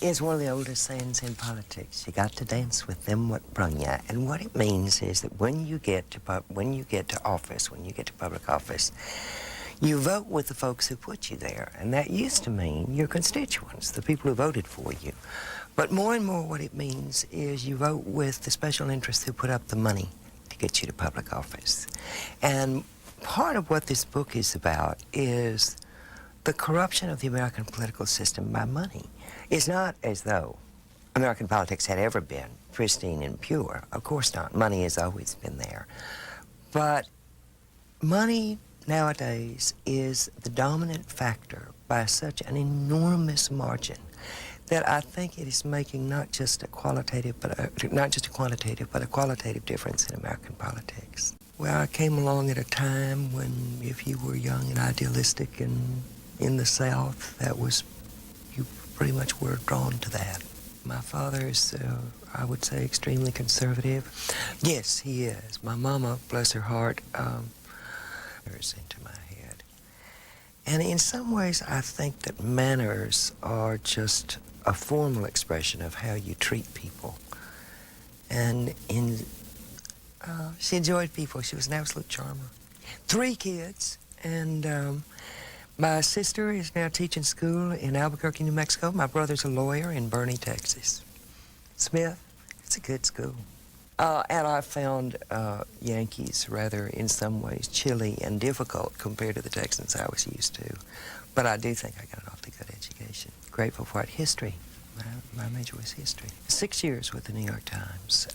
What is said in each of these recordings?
It's one of the oldest sayings in politics. You got to dance with them what brung you. And what it means is that when you get to office, when you get to public office, you vote with the folks who put you there. And that used to mean your constituents, the people who voted for you. But more and more what it means is you vote with the special interests who put up the money to get you to public office. And part of what this book is about is the corruption of the American political system by money. It's not as though American politics had ever been pristine and pure. Of course not. Money has always been there. But money nowadays is the dominant factor by such an enormous margin that I think it is making not just a quantitative, but a qualitative difference in American politics. Well, I came along at a time when, if you were young and idealistic and in the South, that was, you pretty much were drawn to that. My father is, I would say, extremely conservative. Yes, he is. My mama, bless her heart, into my head. And in some ways, I think that manners are just a formal expression of how you treat people. And she enjoyed people. She was an absolute charmer. 3 kids, and my sister is now teaching school in Albuquerque, New Mexico. My brother's a lawyer in Bernie, Texas. Smith, it's a good school. And I found Yankees rather, in some ways, chilly and difficult compared to the Texans I was used to. But I do think I got an awfully good education. Grateful for it. History. My major was history. 6 years with the New York Times.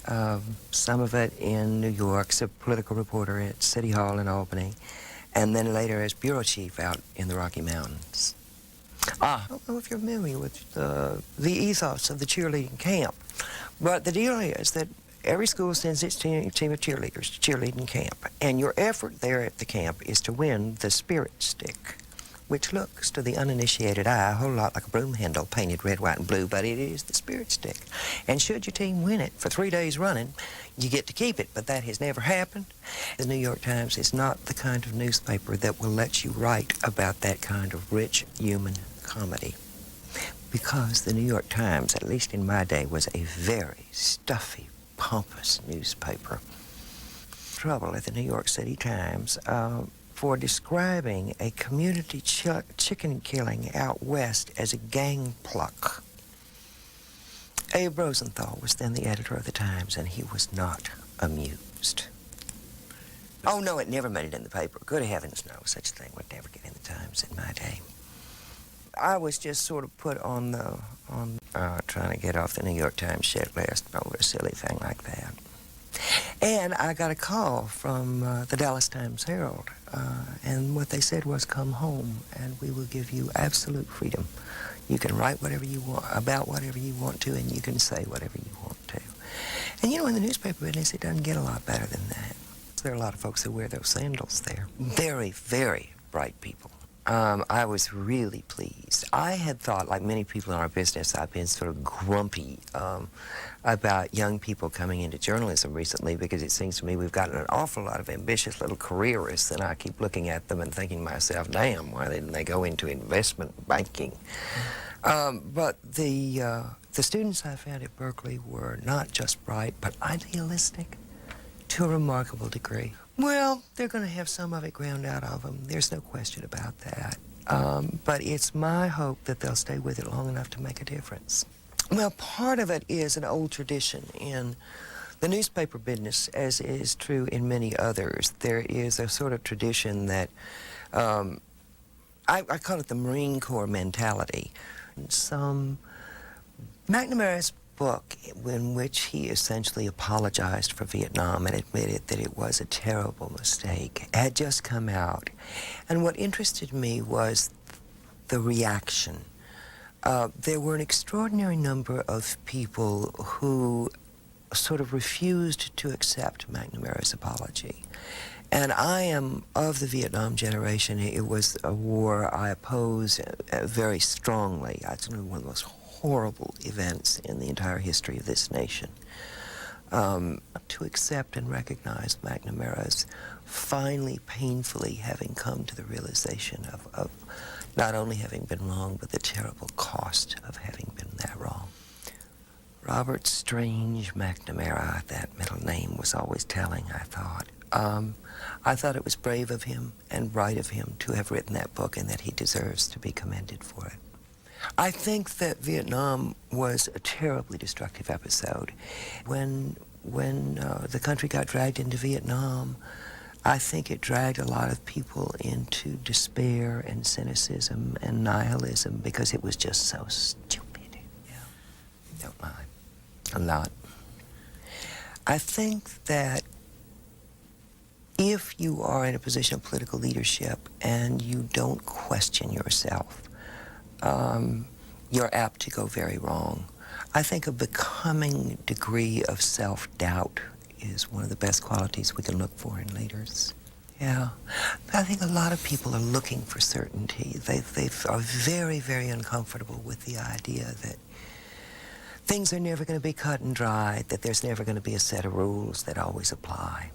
Some of it in New York, as a political reporter at City Hall in Albany, and then later as bureau chief out in the Rocky Mountains. I don't know if you're familiar with the ethos of the cheerleading camp, but the deal is that every school sends its team of cheerleaders to cheerleading camp, and your effort there at the camp is to win the spirit stick, which looks to the uninitiated eye a whole lot like a broom handle painted red, white, and blue, but it is the spirit stick. And should your team win it for 3 days running, you get to keep it, but that has never happened. The New York Times is not the kind of newspaper that will let you write about that kind of rich human comedy, because the New York Times, at least in my day, was a very stuffy, pompous newspaper. Trouble at the New York City Times for describing a community chicken killing out west as a gang pluck. Abe Rosenthal was then the editor of the Times, and he was not amused. Oh, no, it never made it in the paper. Good heavens, no. Such a thing would never get in the Times in my day. I was just sort of put on trying to get off the New York Times shit list over a silly thing like that. And I got a call from the Dallas Times Herald, and what they said was, come home, and we will give you absolute freedom. You can write whatever you want, about whatever you want to, and you can say whatever you want to. And you know, in the newspaper business, it doesn't get a lot better than that. There are a lot of folks who wear those sandals there. Very, very bright people. I was really pleased. I had thought, like many people in our business, I've been sort of grumpy about young people coming into journalism recently, because it seems to me we've gotten an awful lot of ambitious little careerists, and I keep looking at them and thinking to myself, damn, why didn't they go into investment banking? But the students I found at Berkeley were not just bright, but idealistic to a remarkable degree. Well, they're going to have some of it ground out of them. There's no question about that. But it's my hope that they'll stay with it long enough to make a difference. Well, part of it is an old tradition in the newspaper business, as is true in many others. There is a sort of tradition that, I call it the Marine Corps mentality. McNamara's book, in which he essentially apologized for Vietnam and admitted that it was a terrible mistake, had just come out. And what interested me was the reaction. There were an extraordinary number of people who sort of refused to accept McNamara's apology. And I am of the Vietnam generation. It was a war I oppose very strongly. It's one of the most horrible events in the entire history of this nation. To accept and recognize McNamara's finally, painfully having come to the realization of not only having been wrong, but the terrible cost of having been that wrong. Robert Strange McNamara, that middle name was always telling, I thought. I thought it was brave of him and right of him to have written that book, and that he deserves to be commended for it. I think that Vietnam was a terribly destructive episode. When the country got dragged into Vietnam, I think it dragged a lot of people into despair and cynicism and nihilism because it was just so stupid. Yeah. Don't lie. A lot. I think that if you are in a position of political leadership and you don't question yourself, you're apt to go very wrong. I think a becoming degree of self-doubt is one of the best qualities we can look for in leaders. Yeah. I think a lot of people are looking for certainty. They are very, very uncomfortable with the idea that things are never going to be cut and dried, that there's never going to be a set of rules that always apply.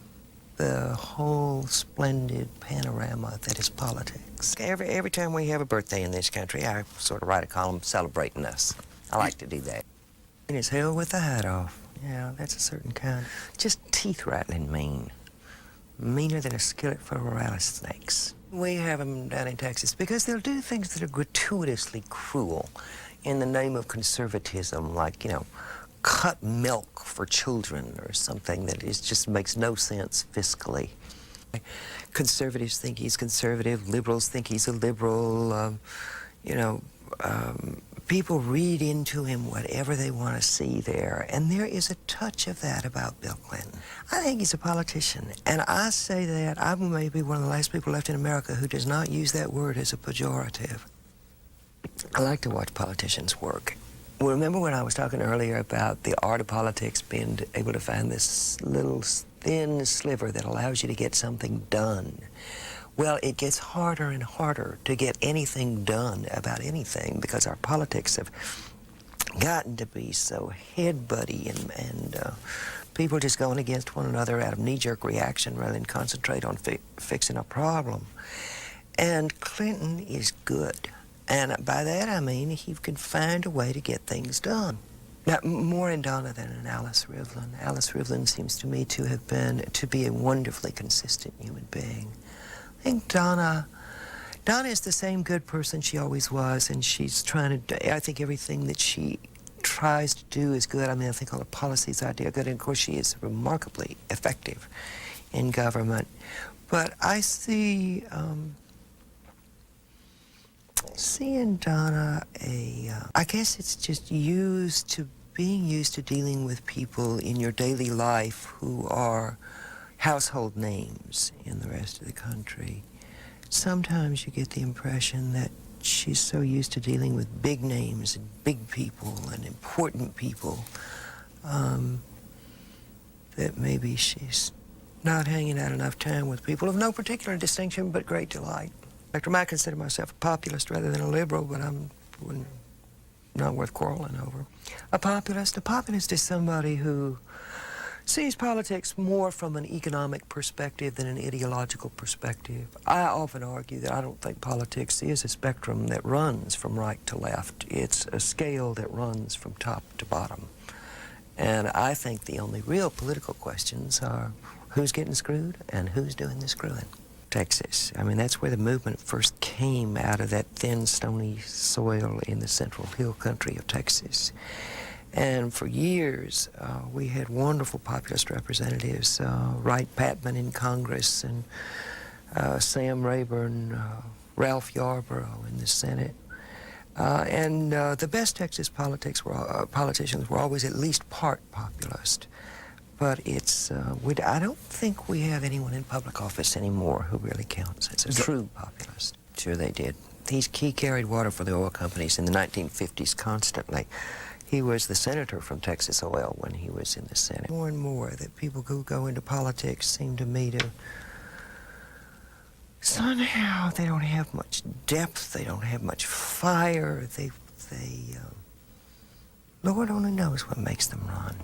The whole splendid panorama that is politics. Every time we have a birthday in this country, I sort of write a column celebrating us. I like to do that. And it's hell with the hat off. Yeah, that's a certain kind. Just teeth-rattling mean. Meaner than a skillet full of rattlesnakes. We have them down in Texas because they'll do things that are gratuitously cruel in the name of conservatism, like, you know, cut milk for children or something that just makes no sense fiscally. Conservatives think he's conservative, liberals think he's a liberal, people read into him whatever they want to see there, and there is a touch of that about Bill Clinton. I think he's a politician, and I say that I may be one of the last people left in America who does not use that word as a pejorative. I like to watch politicians work. Well, remember when I was talking earlier about the art of politics being able to find this little thin sliver that allows you to get something done? Well, it gets harder and harder to get anything done about anything because our politics have gotten to be so head-buddy and people just going against one another out of knee-jerk reaction rather than concentrate on fixing a problem. And Clinton is good. And by that I mean he can find a way to get things done. Now, more in Donna than in Alice Rivlin. Alice Rivlin seems to me to be a wonderfully consistent human being. I think Donna is the same good person she always was, and she's trying to, I think everything that she tries to do is good. I mean, I think all the policies I do are good, and of course she is remarkably effective in government. But I see in Donna I guess it's just being used to dealing with people in your daily life who are household names in the rest of the country. Sometimes you get the impression that she's so used to dealing with big names and big people and important people that maybe she's not hanging out enough time with people of no particular distinction but great delight. I might consider myself a populist rather than a liberal, but I'm not worth quarreling over. A populist is somebody who sees politics more from an economic perspective than an ideological perspective. I often argue that I don't think politics is a spectrum that runs from right to left. It's a scale that runs from top to bottom. And I think the only real political questions are who's getting screwed and who's doing the screwing. Texas. I mean, that's where the movement first came, out of that thin, stony soil in the central hill country of Texas. And for years, we had wonderful populist representatives, Wright Patman in Congress, and Sam Rayburn, Ralph Yarborough in the Senate. And the best Texas politicians were always at least part populist. But it's, I don't think we have anyone in public office anymore who really counts as a true populist. Sure they did. He carried water for the oil companies in the 1950s constantly. He was the senator from Texas Oil when he was in the Senate. More and more that people who go into politics seem to me to somehow they don't have much depth, they don't have much fire, Lord only knows what makes them run.